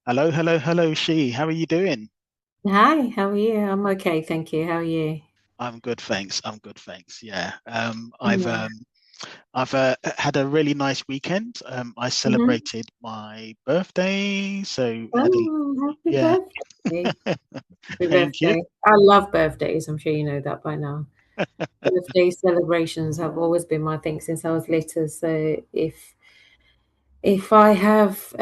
Hello, hello, hello, She. How are you doing? Hi, how are you? I'm okay, thank you. How are you? I'm good, thanks. I'm good, thanks. Yeah. Yeah. I've had a really nice weekend. I hmm celebrated my birthday, so had a Oh, happy yeah. birthday. Happy Thank you. birthday. I love birthdays. I'm sure you know that by now. Birthday celebrations have always been my thing since I was little. So if I have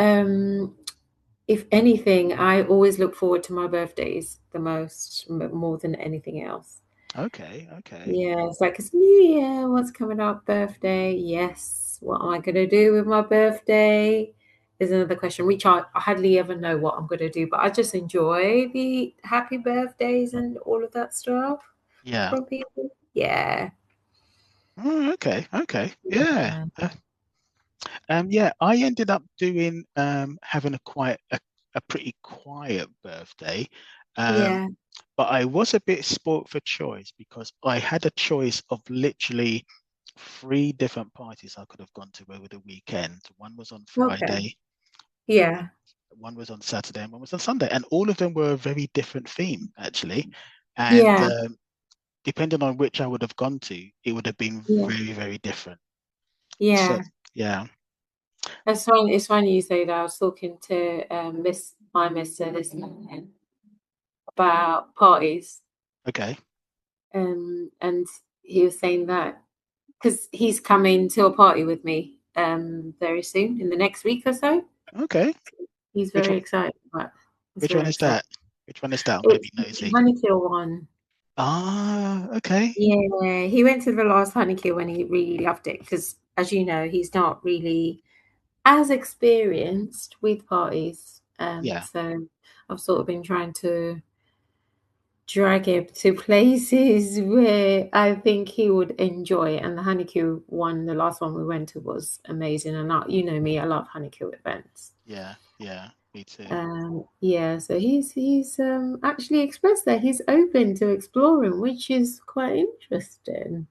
if anything, I always look forward to my birthdays the most, more than anything else. Okay, okay. Yeah, it's like it's New Year. What's coming up? Birthday. Yes. What am I going to do with my birthday? Is another question, which I hardly ever know what I'm going to do, but I just enjoy the happy birthdays and all of that stuff Yeah. from people. Yeah. Oh, okay, okay. Yeah. Yeah. Yeah, I ended up doing having a pretty quiet birthday. Um, Yeah. but I was a bit sport for choice because I had a choice of literally three different parties I could have gone to over the weekend. One was on Okay. Friday, Yeah. one was on Saturday, and one was on Sunday. And all of them were a very different theme, actually. And Yeah. depending on which I would have gone to, it would have been Yeah. very, very different. So, Yeah. yeah. That's fine. It's funny you say that. I was talking to my mister this morning about parties. Okay. And he was saying that because he's coming to a party with me very soon in the next week or so. Okay. He's Which very one? excited about. He's Which one very is excited. that? Which one is that? I'm It's maybe nosy. Honeykill one. Ah, okay. Yeah, he went to the last Honeykill and he really loved it because, as you know, he's not really as experienced with parties. Yeah. So I've sort of been trying to drag him to places where I think he would enjoy it. And the Honeycomb one, the last one we went to, was amazing. And you know me, I love Honeycomb events. Yeah. Yeah. Me too. Yeah, so he's actually expressed that he's open to exploring, which is quite interesting.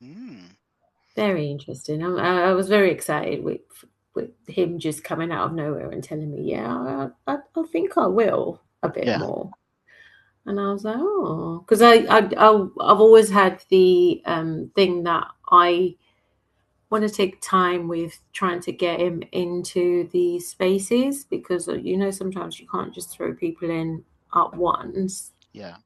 Mm. Very interesting. I was very excited with him just coming out of nowhere and telling me, yeah, I think I will a bit Yeah. more. And I was like, oh, because I've always had the thing that I want to take time with trying to get him into these spaces because you know sometimes you can't just throw people in at once. Yeah.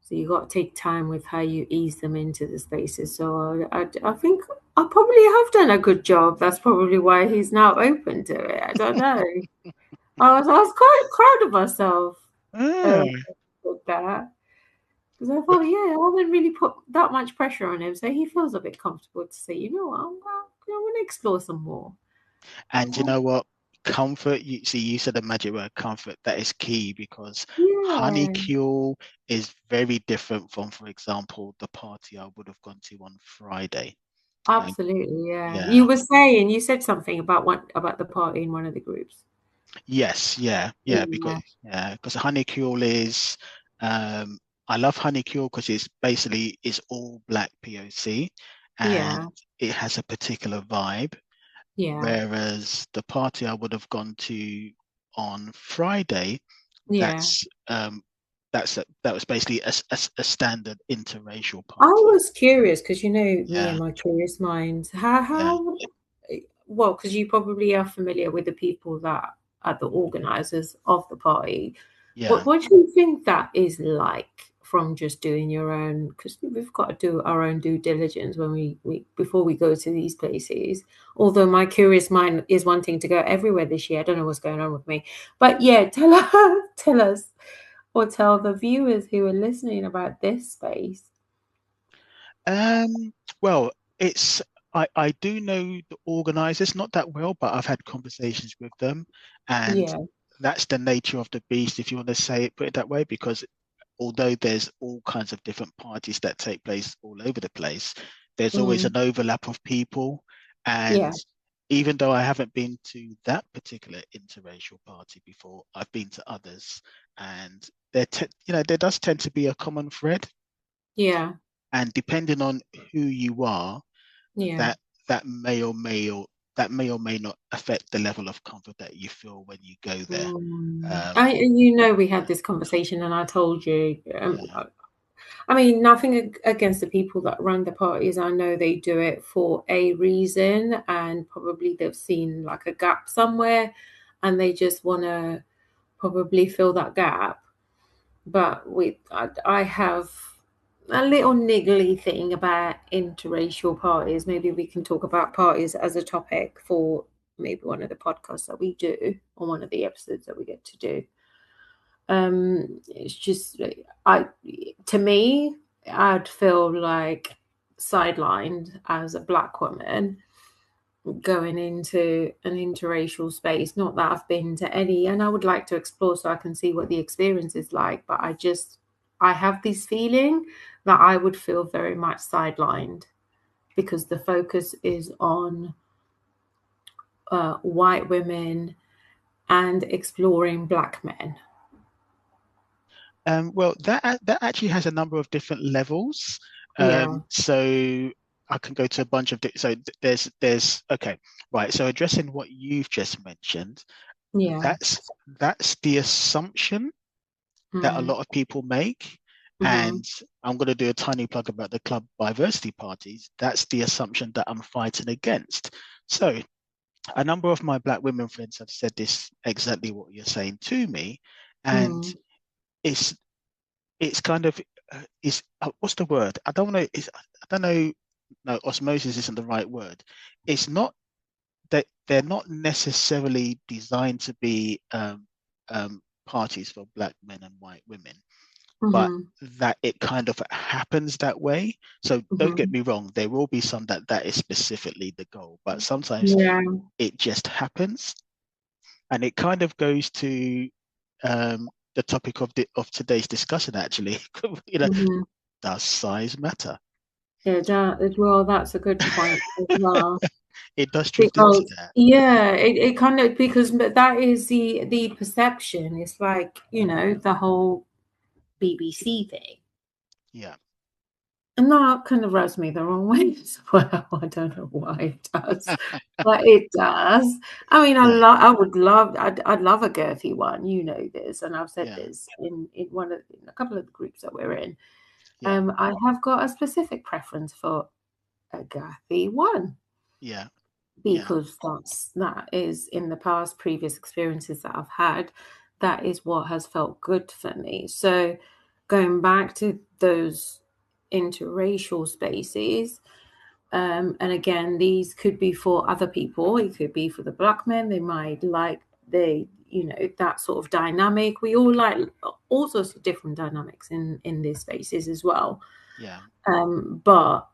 So you got to take time with how you ease them into the spaces. So I think I probably have done a good job. That's probably why he's now open to it. I don't know. I was quite proud of myself um, Ah. with that. Because I thought, yeah, I haven't really put that much pressure on him, so he feels a bit comfortable to say, you know what, I want to explore some more. And you know what? Comfort, you see, you said the magic word comfort. That is key because Yeah, Honeycule is very different from, for example, the party I would have gone to on Friday. And absolutely. Yeah, yeah, you said something about the party in one of the groups. yes, Yeah, yeah, because Honeycule is I love Honeycule because it's all black POC yeah, and it has a particular vibe. yeah, Whereas the party I would have gone to on Friday, yeah. that's that was basically a standard interracial I party. was curious because you know me Yeah, and my curious mind. yeah, Well, because you probably are familiar with the people that are the organizers of the party. yeah. What do you think that is like from just doing your own? Because we've got to do our own due diligence when we before we go to these places. Although my curious mind is wanting to go everywhere this year. I don't know what's going on with me. But yeah, tell us or tell the viewers who are listening about this space. Um, well, it's I do know the organizers not that well, but I've had conversations with them, and Yeah, that's the nature of the beast, if you want to say it, put it that way, because although there's all kinds of different parties that take place all over the place, there's always mm, an overlap of people. And yeah, even though I haven't been to that particular interracial party before, I've been to others, and there does tend to be a common thread. yeah, And depending on who you are, yeah. that that may or may or that may or may not affect the level of comfort that you feel when you go there. We had this conversation, and I told you, Yeah. I mean, nothing against the people that run the parties. I know they do it for a reason, and probably they've seen like a gap somewhere, and they just want to probably fill that gap. But I have a little niggly thing about interracial parties. Maybe we can talk about parties as a topic for maybe one of the podcasts that we do, or one of the episodes that we get to do. It's just, to me, I'd feel like sidelined as a Black woman going into an interracial space. Not that I've been to any, and I would like to explore so I can see what the experience is like, but I have this feeling that I would feel very much sidelined because the focus is on white women and exploring Black men. Well, that actually has a number of different levels. Yeah. So I can go to a bunch of there's okay, right. So addressing what you've just mentioned, Yeah. that's the assumption that a lot of people make. And I'm going to do a tiny plug about the club BiVersity parties. That's the assumption that I'm fighting against. So a number of my Black women friends have said this exactly what you're saying to me, and it's kind of what's the word? I don't want to. I don't know. No, osmosis isn't the right word. It's not that they're not necessarily designed to be parties for Black men and white women, but that it kind of happens that way. So don't get me wrong. There will be some that is specifically the goal, but sometimes it just happens, and it kind of goes to the topic of today's discussion. Actually, does size matter? Yeah, well, that's a good point as well. It does drift into Because that. it kind of, because that is the perception. It's like, the whole BBC thing. Yeah. And that kind of rubs me the wrong way as well. I don't know why it does, but it does. I mean, Yeah. I'd love a girthy one. You know this, and I've said Yeah. this in a couple of the groups that we're in. Yeah. I have got a specific preference for a girthy one. Yeah. Because that is, in the past previous experiences that I've had, that is what has felt good for me. So going back to those interracial spaces, and again, these could be for other people, it could be for the Black men. They might like that sort of dynamic. We all like all sorts of different dynamics in these spaces as well. Yeah. But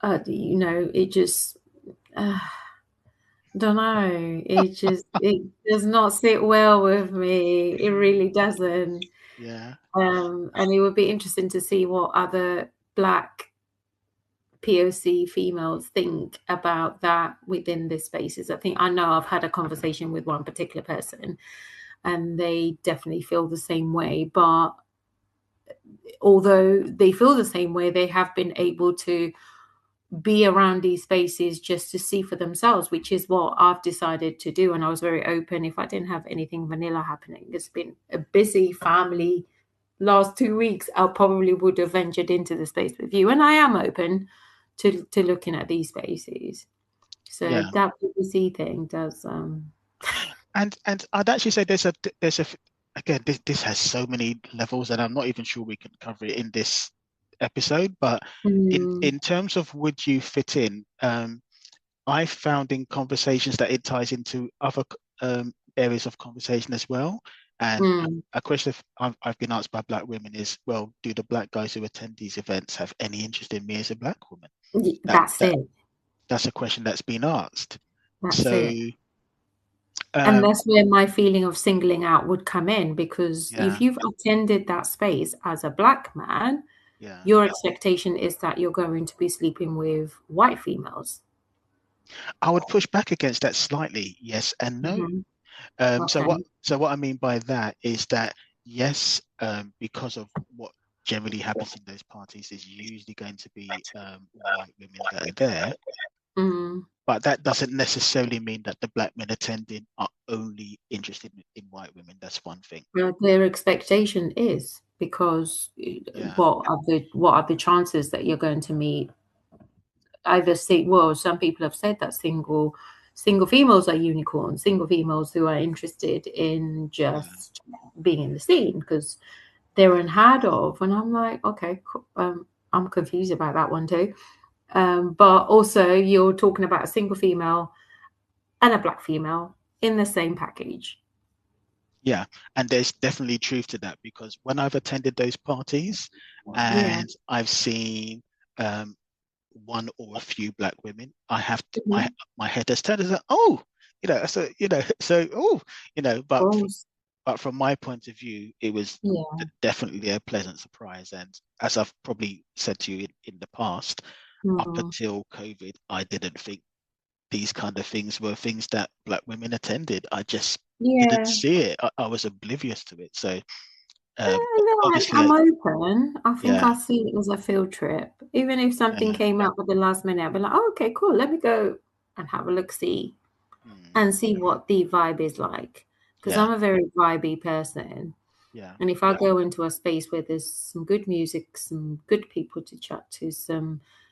it just don't know. It does not sit well with me. It really doesn't. Yeah. And it would be interesting to see what other Black POC females think about that within this spaces. I know I've had a conversation with one particular person, and they definitely feel the same way. But although they feel the same way, they have been able to be around these spaces just to see for themselves, which is what I've decided to do. And I was very open. If I didn't have anything vanilla happening, it's been a busy family last 2 weeks, I probably would have ventured into the space with you. And I am open to looking at these spaces. So Yeah. that BBC thing does And I'd actually say there's a again, this has so many levels, and I'm not even sure we can cover it in this episode. But in terms of would you fit in, I found in conversations that it ties into other areas of conversation as well. And a question I've been asked by Black women is, well, do the Black guys who attend these events have any interest in me as a Black woman? that's it. That's a question that's been asked. That's So, it. And that's where my feeling of singling out would come in, because if you've attended that space as a Black man, your expectation is that you're going to be sleeping with white females. I would push back against that slightly, yes and no. So what I mean by that is that yes, because of what generally happens in those parties is usually going to be white women that are there. Mm. But that doesn't necessarily mean that the black men attending are only interested in white women. That's one thing. Well, their expectation is because Yeah, what are the chances that you're going to meet either some people have said that single females are unicorns, single females who are interested in yeah, just being in the scene because they're unheard of. And I'm like, okay, cool. I'm confused about that one too. But also, you're talking about a single female and a black female in the same package. yeah. And there's definitely truth to that, because when I've attended those parties Yeah. and I've seen um, one or a few black women, I have to, Mhm. my head has turned and said, oh, so so oh, but from my point of view, it was Yeah. definitely a pleasant surprise. And as I've probably said to you in the past, up Mm. until COVID, I didn't think these kind of things were things that black women attended. I just didn't Yeah. see it. I was oblivious to it. So No, obviously, I'm open. I think yeah, I see it as a field trip. Even if something yeah, came up at the last minute, I'd be like, oh, okay, cool. Let me go and have a look, see, mm, and see what the vibe is like. Because yeah, I'm a very vibey person. yeah, And if I go into a space where there's some good music, some good people to chat to,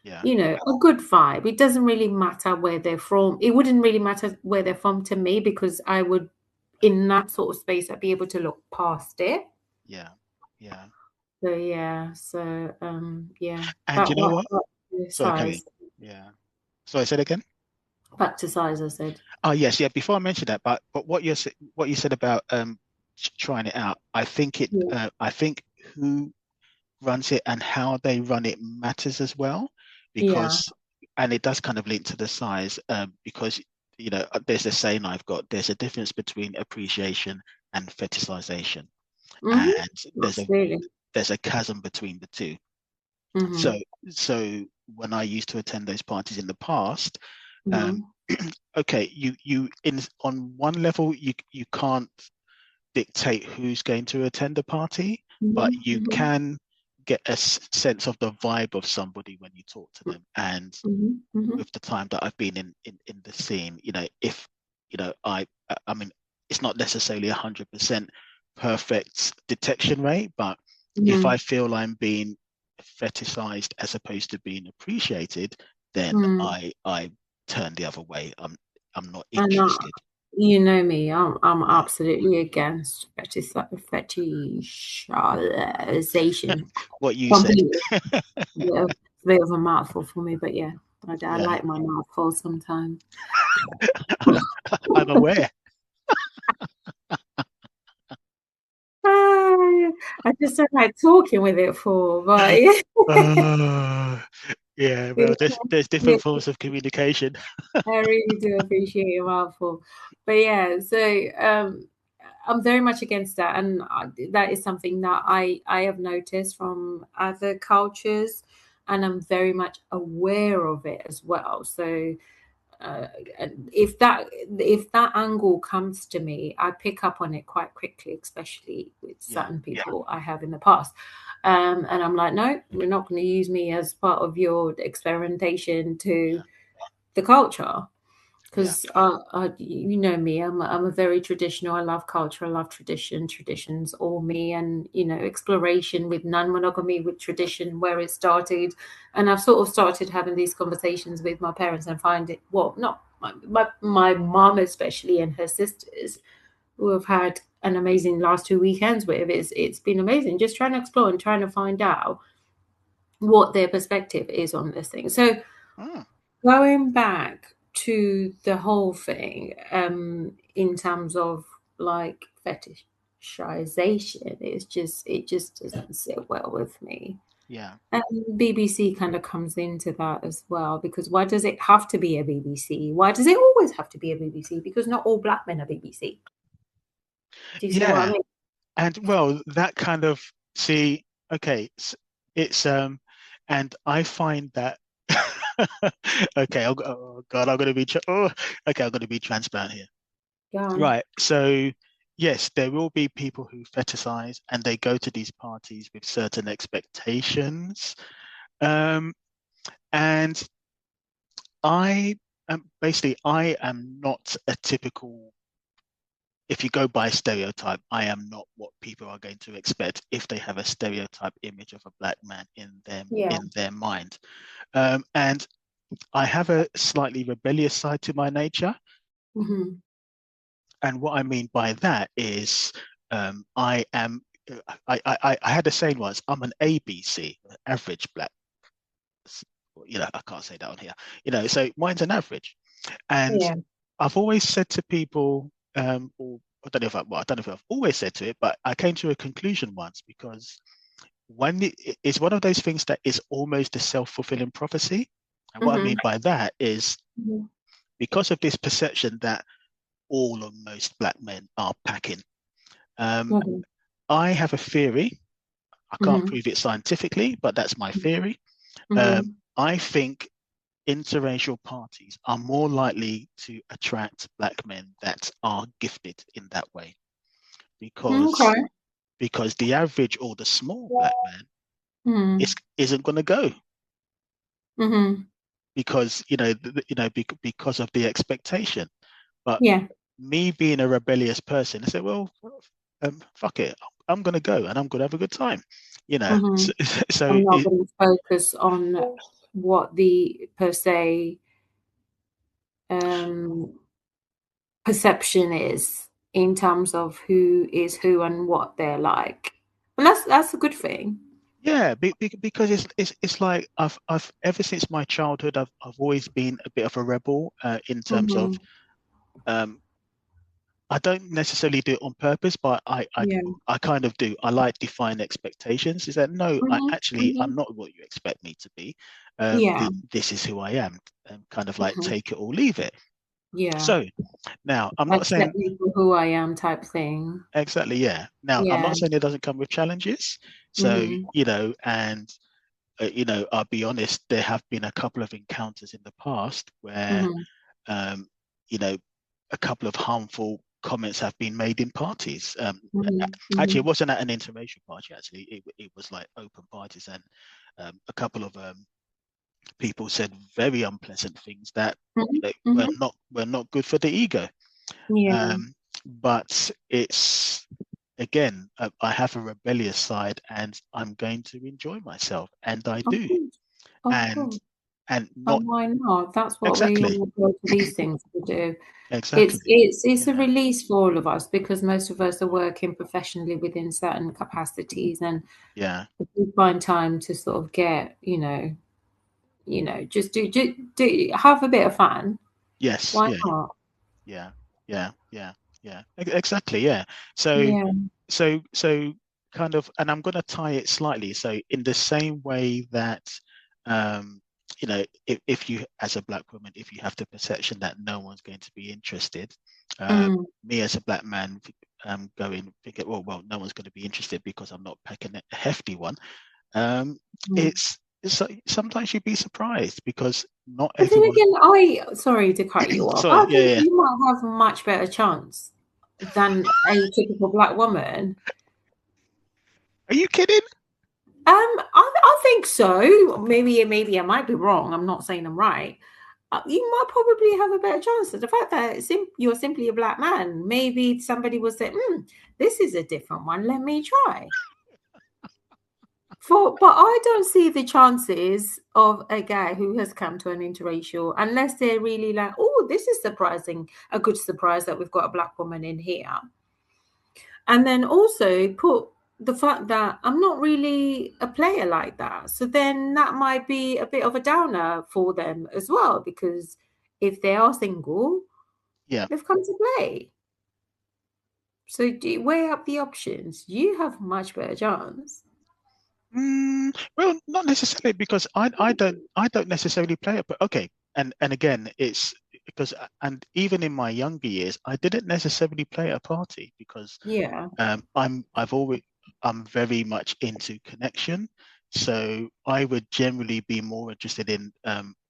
yeah, a good vibe, it doesn't really matter where they're from. It wouldn't really matter where they're from to me because I would, in that sort of space, I'd be able to look past it. yeah, yeah. So yeah, yeah, And you know what? back to Sorry, carry on. size. Yeah. So I said again. Back to size, I said. Oh yes, yeah. Before I mention that, but what you said about trying it out, Yeah, I think who runs it and how they run it matters as well, yeah. because and it does kind of link to the size, because there's a saying I've got, there's a difference between appreciation and fetishization, Mm-hmm. and Absolutely. there's a chasm between the two. So Mm-hmm. so when I used to attend those parties in the past, um, Mm-hmm. okay, you in on one level you can't dictate who's going to attend the party, but you Mm-hmm. can get a sense of the vibe of somebody when you talk to them. And Mm-hmm. Mm-hmm. with the time that I've been in the scene, if I mean, it's not necessarily 100% perfect detection rate, but if Mm-hmm. I feel I'm being fetishized as opposed to being appreciated, then Mm. I turn the other way. I'm not And interested. you know me, I'm Yeah. absolutely against fetishization. What you said. Completely. Yeah, it's a bit of a mouthful for me, but yeah, I Yeah. like my mouthful sometimes. I'm aware. I just don't like talking with it for, but yeah. Uh, yeah, well, there's Yeah, different forms of communication. I really do appreciate your mouthful. But yeah, so I'm very much against that, and that is something that I have noticed from other cultures, and I'm very much aware of it as well. So uh, if that angle comes to me, I pick up on it quite quickly, especially with Yeah, certain people I have in the past. And I'm like, no, we're not going to use me as part of your experimentation yeah, to the culture yeah, because you know me, I'm a very traditional. I love culture, I love tradition. Tradition's all me, and exploration with non-monogamy, with tradition, where it started. And I've sort of started having these conversations with my parents and find it, well, not my mom especially, and her sisters who have had an amazing last 2 weekends with. It's been amazing just trying to explore and trying to find out what their perspective is on this thing. So mm, going back to the whole thing, in terms of like fetishization, it just doesn't sit well with me. yeah, And BBC kind of comes into that as well, because why does it have to be a BBC? Why does it always have to be a BBC? Because not all black men are BBC. Do you see what I yeah. mean? And well, that kind of see, okay, it's and I find that okay, oh God, I'm gonna be okay, I'm gonna be transparent here. Go on. Right. So yes, there will be people who fetishize and they go to these parties with certain expectations. Um, and I I am not a typical, if you go by stereotype, I am not what people are going to expect if they have a stereotype image of a black man Yeah. in their mind. And I have a slightly rebellious side to my nature. Mm-hmm. And what I mean by that is I am I had a saying once, I'm an ABC, average black. I can't say that on here. So mine's an average. And Yeah. I've always said to people, or I don't know if I don't know if I've always said to it, but I came to a conclusion once, because it's one of those things that is almost a self-fulfilling prophecy. And what I Mm-hmm. mean by that is, Mm-hmm. because of this perception that all or most black men are packing, um, I have a theory. I can't Mm-hmm. prove it scientifically, but that's my theory. Mm-hmm. I think interracial parties are more likely to attract black men that are gifted in that way, because Okay. the average or the small black man Mm-hmm. isn't going to go, Mm-hmm. because because of the expectation. But Yeah. me being a rebellious person, I said, well, fuck it, I'm going to go and I'm going to have a good time. Mm-hmm. So I'm not going to focus on what the per se um, perception is in terms of who is who and what they're like, and that's a good thing. yeah, because it's like I've ever since my childhood, I've always been a bit of a rebel, in terms of, Mm-hmm. um, I don't necessarily do it on purpose, but Yeah. I kind of do. I like define expectations. Is that no, Mm-hmm. I'm Mm-hmm. not what you expect me to be. Yeah. This is who I am. Kind of like Mm-hmm. take it or leave it. Yeah. So now I'm not saying Accept me for who I am type thing. exactly, yeah. Now I'm Yeah. not saying it doesn't come with challenges. So Mm-hmm. and I'll be honest, there have been a couple of encounters in the past where, Mm-hmm. um, you know, a couple of harmful comments have been made in parties. Mm-hmm. Actually, Mm-hmm. it wasn't at an interracial party. Actually, it was like open parties, and a couple of people said very unpleasant things that Mm-hmm. were not good for the ego. Yeah. But it's, again, I have a rebellious side, and I'm going to enjoy myself, and I Of do, course. Of and course. not And why not? That's what we exactly, all go to these things to do. It's exactly, it's it's a yeah, release for all of us because most of us are working professionally within certain capacities, and yeah, if we find time to sort of get, just do have a bit of fun. yes, Why yeah, not? yeah, yeah, yeah, yeah, exactly, yeah. So, Yeah. so kind of, and I'm going to tie it slightly. So, in the same way that, um, if you, as a black woman, if you have the perception that no one's going to be interested, Mm, me as a black man, going thinking, well, no one's going to be interested because I'm not packing a hefty one. Um, mm. it's sometimes you'd be surprised, because not But then everyone. again, I sorry to cut you off. Sorry, I yeah, think yeah. you might have a much better chance than a typical black woman. Are you kidding? I think so. Maybe I might be wrong. I'm not saying I'm right. You might probably have a better chance. The fact that you're simply a black man, maybe somebody will say, "This is a different one. Let me try." But I don't see the chances of a guy who has come to an interracial unless they're really like, "Oh, this is surprising, a good surprise that we've got a black woman in here." And then also put the fact that I'm not really a player like that. So then that might be a bit of a downer for them as well, because if they are single, Yeah. they've come to play. So do you weigh up the options. You have much better chance. Well, not necessarily, because I don't necessarily play it, but okay. And again, it's because, and even in my younger years, I didn't necessarily play at a party, because Yeah. I'm very much into connection. So I would generally be more interested in,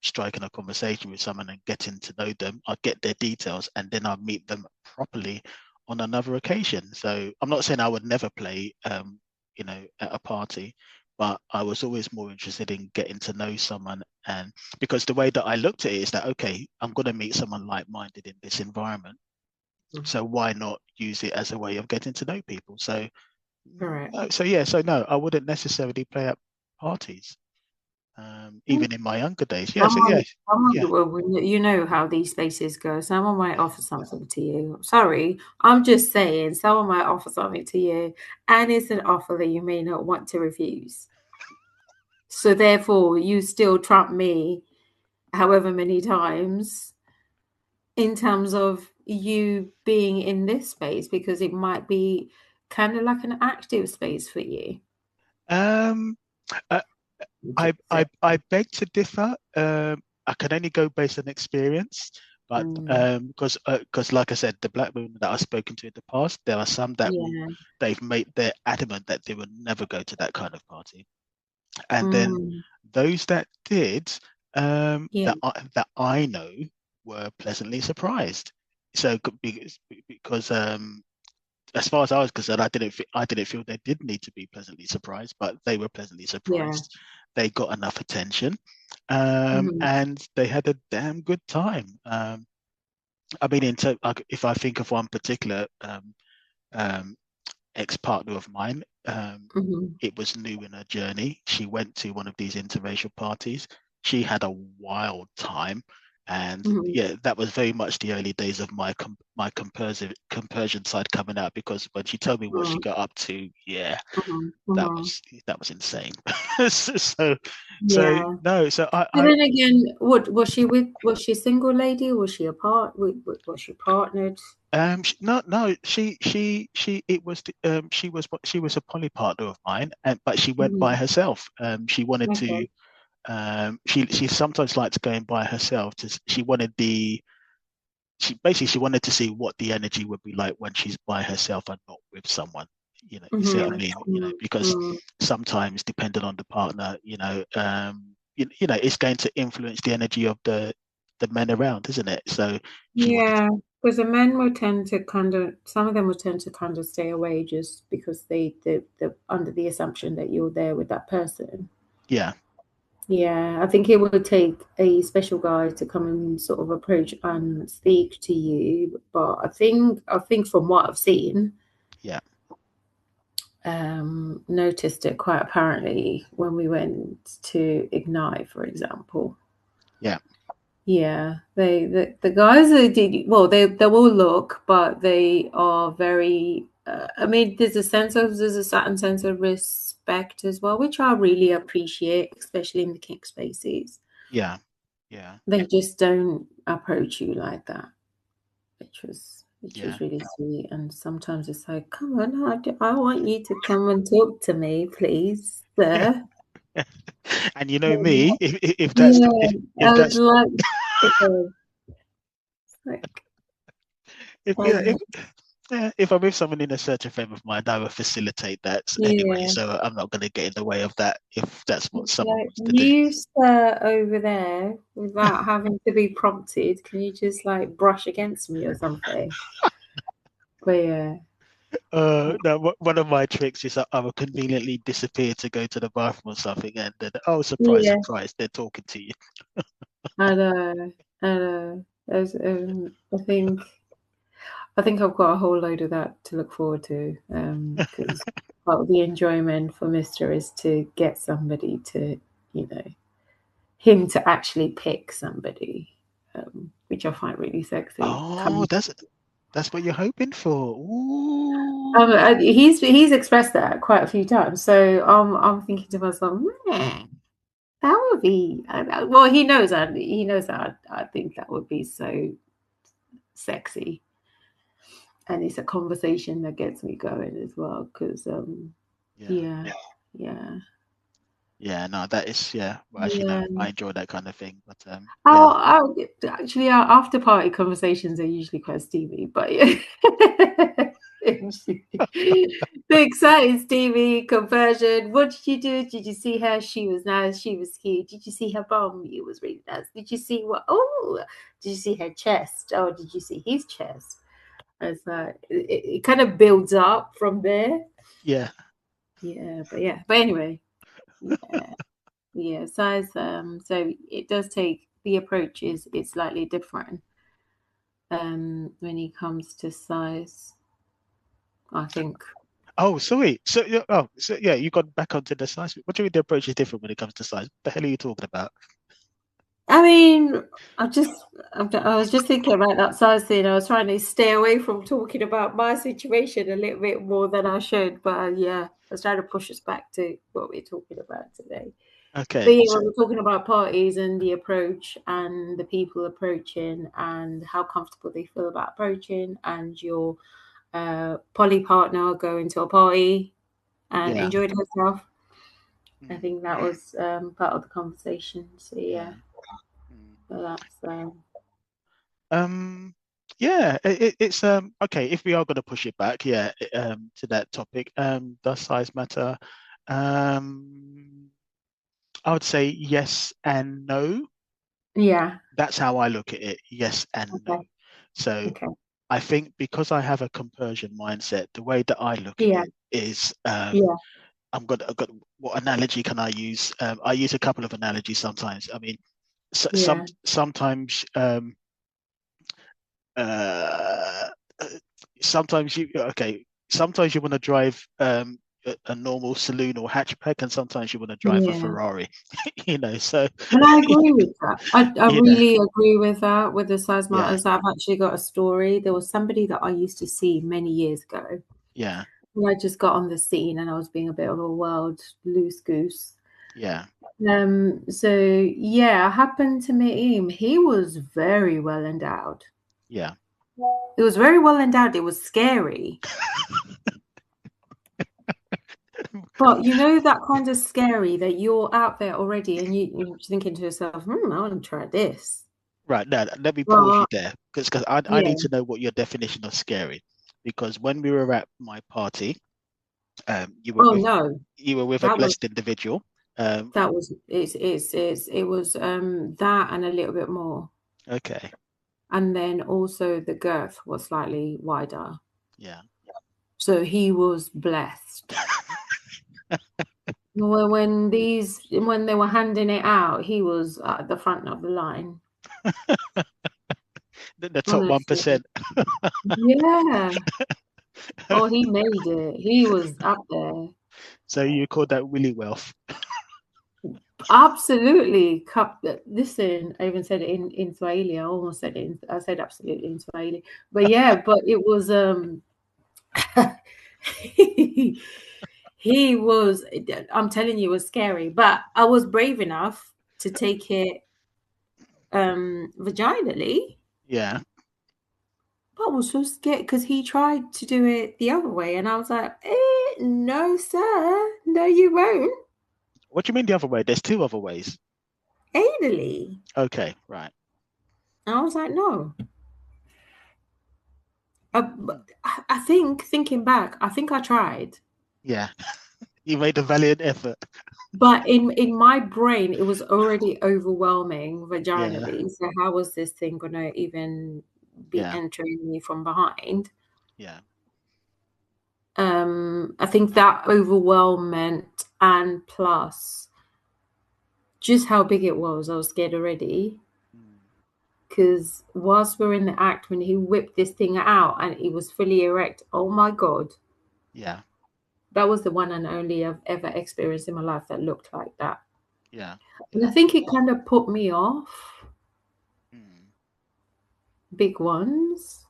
striking a conversation with someone and getting to know them. I'd get their details, and then I'd meet them properly on another occasion. So I'm not saying I would never play, at a party, but I was always more interested in getting to know someone. And because the way that I looked at it is that, okay, I'm going to meet someone like-minded in this environment. So why not use it as a way of getting to know people? So, Correct. no, so no, I wouldn't necessarily play at parties, even in my younger days. Yeah, so yeah. Well, you know how these spaces go. Someone might offer something to you. Sorry, I'm just saying, someone might offer something to you, and it's an offer that you may not want to refuse. So therefore, you still trump me however many times in terms of you being in this space because it might be kind of like an active space for you. Um, uh, I beg to differ. I can only go based on experience, but Mm, because like I said, the black women that I've spoken to in the past, there are some that will yeah. they're adamant that they would never go to that kind of party, and then Mm, those that did, yeah. that I know were pleasantly surprised. So because as far as I was concerned, I didn't feel they did need to be pleasantly surprised, but they were pleasantly Yeah. surprised. They got enough attention, Mhm. and they had a damn good time. I mean, if I think of one particular um, ex-partner of mine, Mhm. it was new in her journey. She went to one of these interracial parties. She had a wild time. And Mhm. yeah, that was very much the early days of my compersion side coming out, because when she told me what she Mhm. got up to, yeah, Mhm. that Mhm. was that was insane. so so Yeah. no, so But then again, what was she with? Was she a single lady? Was she was she partnered? no, it was she was a poly partner of mine, and but she went by Mhm. herself. She wanted to Okay. she sometimes likes going by herself. She wanted she wanted to see what the energy would be like when she's by herself and not with someone. You see what I Mhm. mean? Mhm. Because Mhm. sometimes depending on the partner, it's going to influence the energy of the men around, isn't it? So she wanted, Yeah, because the men will tend to kind of, some of them will tend to kind of stay away just because they're under the assumption that you're there with that person. yeah, Yeah, I think it would take a special guy to come and sort of approach and speak to you. But I think from what I've seen, yeah, noticed it quite apparently when we went to Ignite, for example. yeah, Yeah, the guys are did well. They will look, but they are very. I mean, there's a certain sense of respect as well, which I really appreciate, especially in the kink spaces. yeah, yeah, They just don't approach you like that, which yeah. was really sweet. And sometimes it's like, come on, I want you to come and talk to me, please, sir. And you know me, if that's Yeah, if I would that's like. Like, if I yeah would, if I'm with someone in a certain frame of mind, I will facilitate that anyway. yeah. So I'm not going to get in the way of that if that's what It's someone like wants to do. you, sir, over there, without having to be prompted, can you just like brush against me or something? But yeah, No, one of my tricks is that I will conveniently disappear to go to the bathroom or something, and then, oh, surprise, yeah, surprise, they're talking to you. I know, I know. I think I've got a whole load of that to look forward to. Because part of the enjoyment for Mister is to get somebody to, you know, him to actually pick somebody, which I find really sexy. Oh, that's what you're hoping for. Ooh. He's expressed that quite a few times. So I'm thinking to myself, man, that would be well. He knows that I think that would be so sexy, and it's a conversation that gets me going as well. Because Yeah. yeah, yeah, Yeah, no, that is, yeah. Well, actually, no, yeah. I enjoy that kind of thing. But yeah. Actually, our after party conversations are usually quite steamy, but yeah. The exciting steamy conversion. What did you do? Did you see her? She was nice. She was cute. Did you see her bum? It was really nice. Did you see what? Oh, did you see her chest? Oh, did you see his chest? It's like it kind of builds up from there. Yeah. Yeah, but anyway. Yeah, yeah. Size. So it does take the approach is slightly different. When it comes to size, I think. Oh, sorry. So yeah, you got back onto the size. What do you mean the approach is different when it comes to size? What the hell are you talking about? I mean, I was just thinking about that size thing. I was trying to stay away from talking about my situation a little bit more than I should, but yeah, I was trying to push us back to what we're talking about today. But Okay. yeah, So we we're talking about parties and the approach and the people approaching and how comfortable they feel about approaching and your poly partner going to a party and yeah. enjoyed herself. I Mm, think that was part of the conversation. So yeah, yeah. Mm. so that's Um, yeah, it's okay. If we are going to push it back, yeah, to that topic, does size matter? Um, I would say yes and no. yeah. That's how I look at it. Yes and no. Okay. So Okay. I think because I have a compersion mindset, the way that I look at Yeah. it is, Yeah. I've got what analogy can I use? I use a couple of analogies sometimes. I mean, Yeah. sometimes uh, uh, sometimes you want to drive a normal saloon or hatchback, and sometimes you want to drive a Yeah. Ferrari. You know, so And I agree with that. I you know, really agree with that with the size yeah, matters. I've actually got a story. There was somebody that I used to see many years ago. yeah, And I just got on the scene and I was being a bit of a wild loose goose. yeah, So yeah, I happened to meet him. He was very well endowed. yeah, It was very well endowed. It was scary. But you know that kind of scary that you're out there already and you're thinking to yourself, I want to try this. right. Now let me pause you But there because I yeah. need to know what your definition of scary. Because when we were at my party, you were Oh with no, a that was blessed individual. Um, it was that and a little bit more. okay, And then also the girth was slightly wider. yeah. So he was blessed. When they were handing it out, he was at the front of the line. The top Honestly. 1%. Yeah. Oh, he made it. He was up there. So you call that Willy wealth? Absolutely. Listen, I even said it in Swahili. I almost said it. I said absolutely in Swahili. But yeah, but it was he, he was. I'm telling you, it was scary. But I was brave enough to take it vaginally. Yeah. But I was so scared because he tried to do it the other way, and I was like, "No, sir, no, you won't." What do you mean the other way? There's two other ways. Anally. Okay, right. And I was like, "No." Mm. But I think thinking back, I think I tried, Yeah, you made a valiant effort. but in my brain, it was already overwhelming Yeah, vaginally. So how was this thing gonna even be yeah, entering me from behind? yeah, I think that overwhelmment and plus just how big it was, I was scared already. mm, Because whilst we are in the act, when he whipped this thing out and it was fully erect, oh my God, yeah, that was the one and only I've ever experienced in my life that looked like that. yeah, And yeah. I think it kind of put me off Mm. big ones.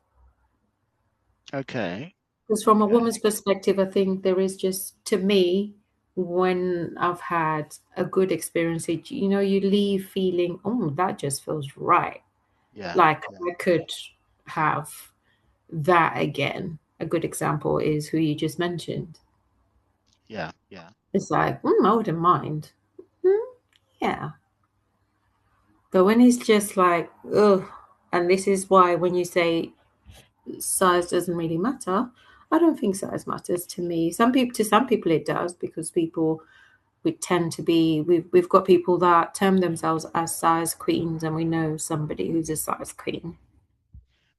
Okay, Because from a okay. woman's perspective, I think there is just, to me, when I've had a good experience, you leave feeling, oh, that just feels right. Yeah, Like yeah, I could have that again. A good example is who you just mentioned. yeah, yeah, It's like, I wouldn't mind. Mm, yeah. But when it's just like, ugh, and this is why when you say size doesn't really matter, I don't think size matters to me. Some people it does because people we tend to be we've got people that term themselves as size queens and we know somebody who's a size queen.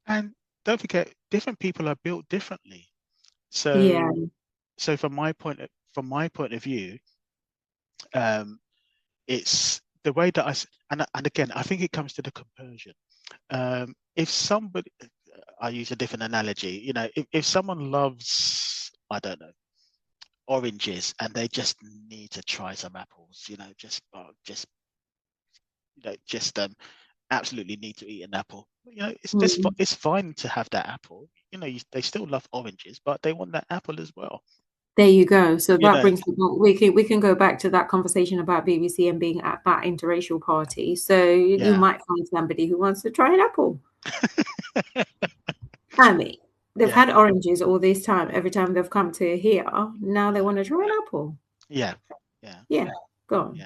and don't forget, different people are built differently. Yeah. So, so from my point of view, It's the way that and again, I think it comes to the conversion. If somebody, I use a different analogy, if someone loves, I don't know, oranges and they just need to try some apples, just absolutely need to eat an apple. It's fine to have that apple. They still love oranges, but they want that apple as well. There you go. So that brings we can go back to that conversation about BBC and being at that interracial party. So you might find somebody who wants to try an apple. I mean, they've had oranges all this time. Every time they've come to here, now they want to try an apple. Yeah. Go on.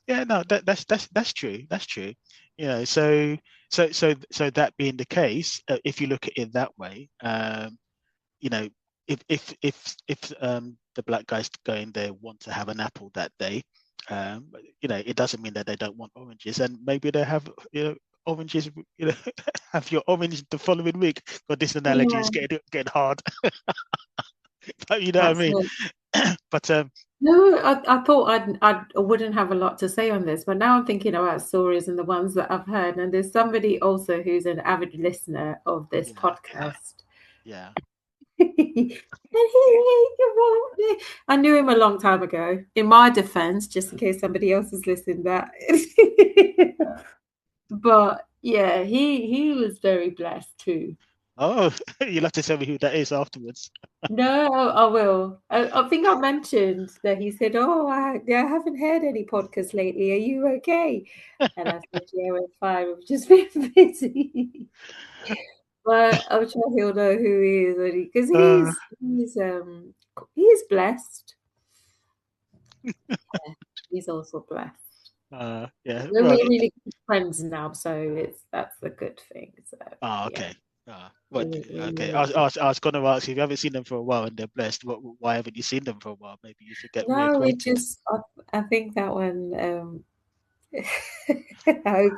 Yeah. No, that's true. That's true. So that being the case, if you look at it that way, if the black guys going there want to have an apple that day, it doesn't mean that they don't want oranges, and maybe they have oranges, have your orange the following week. But this analogy is getting hard. But you know what I mean. But no, I thought I wouldn't have a lot to say on this, but now I'm thinking about stories and the ones that I've heard, and there's somebody also who's an avid listener of this podcast. Yeah. And I knew him a long time ago. In my defense, just in case somebody else is listening, that. But yeah, he was very blessed too. Oh, you'll have to tell me who that is afterwards. No, I will. I think I mentioned that he said, "Oh, I haven't heard any podcasts lately. Are you okay?" And I said, "Yeah, we're fine. We've just been busy." But I'm sure he'll know who he is, because he's blessed. He's also blessed. Yeah, we're really good friends now, so that's a good thing. So. Okay. Okay. I was going to ask, if you haven't seen them for a while and they're blessed, why haven't you seen them for a while? Maybe you should get reacquainted. I think that one. I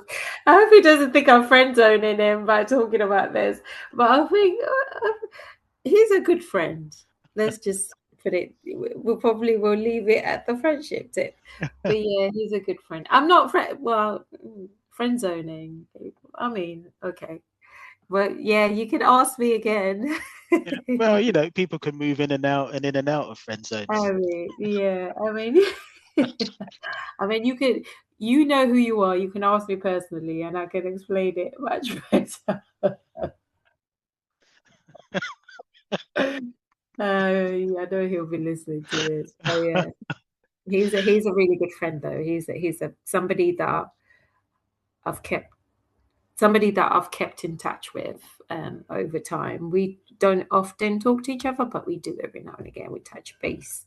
hope he doesn't think I'm friend zoning him by talking about this, but I think he's a good friend. Let's just put it. We'll leave it at the friendship tip. But yeah, he's a good friend. I'm not friend zoning. I mean, okay, but yeah, you can ask me again. Well, people can move in and out of friend zones. I mean, I mean, you know who you are. You can ask me personally, and I can explain it much better. I know he'll be listening to this. Oh yeah, he's a really good friend though. He's somebody that I've kept in touch with over time. We don't often talk to each other, but we do every now and again. We touch base.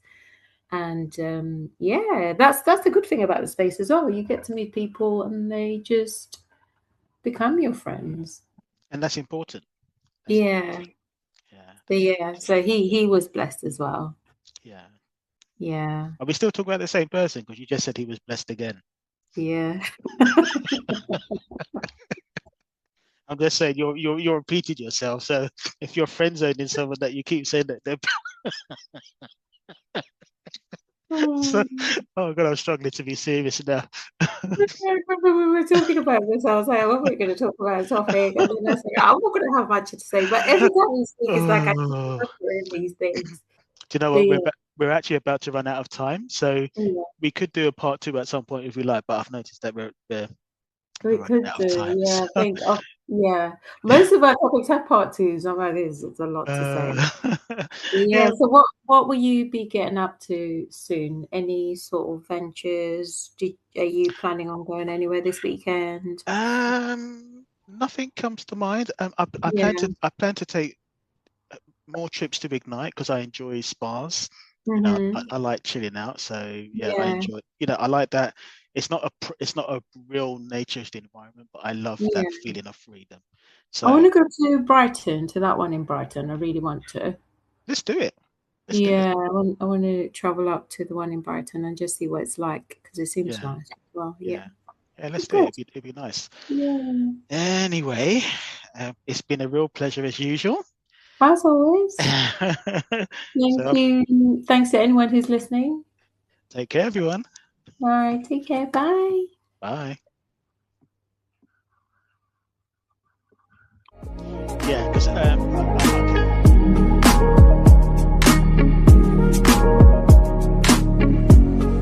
And that's the good thing about the space as well. You get to meet people and they just become your friends. And that's important. Yeah. So he was blessed as well. Yeah. Are we still talking about the same person? Because you just said he was blessed again. Yeah. I'm just saying you're repeating yourself. So if you're friend zoning someone that you keep saying that they're oh God, I'm struggling to be serious now. I remember we were talking about this. I was like, "What are we going to talk about a topic?" And then I was like, "I'm not going to have much to say." But every time we speak, it's like I keep remembering these things. Do you know what? We're actually about to run out of time, so we could do a part 2 at some point if we like. But I've noticed that we're running out of time. Yeah, I think. Most of our topics have part 2s. I'm like, there's a lot to say. So what will you be getting up to soon? Any sort of ventures? Are you planning on going anywhere this weekend? Nothing comes to mind. I plan to take more trips to Ignite because I enjoy spas. I like chilling out. So I enjoy. I like that. It's not a real nature's environment, but I love that feeling of freedom. So I want to go to Brighton, to that one in Brighton. I really want to. Let's do it. I want to travel up to the one in Brighton and just see what it's like, because it seems nice. Well, let's do it. It'd be nice. Anyway, it's been a real pleasure as usual. As always. Thank you. Thanks to anyone who's listening. Take care, everyone. All right, take care. Bye. Bye. Yeah, because okay.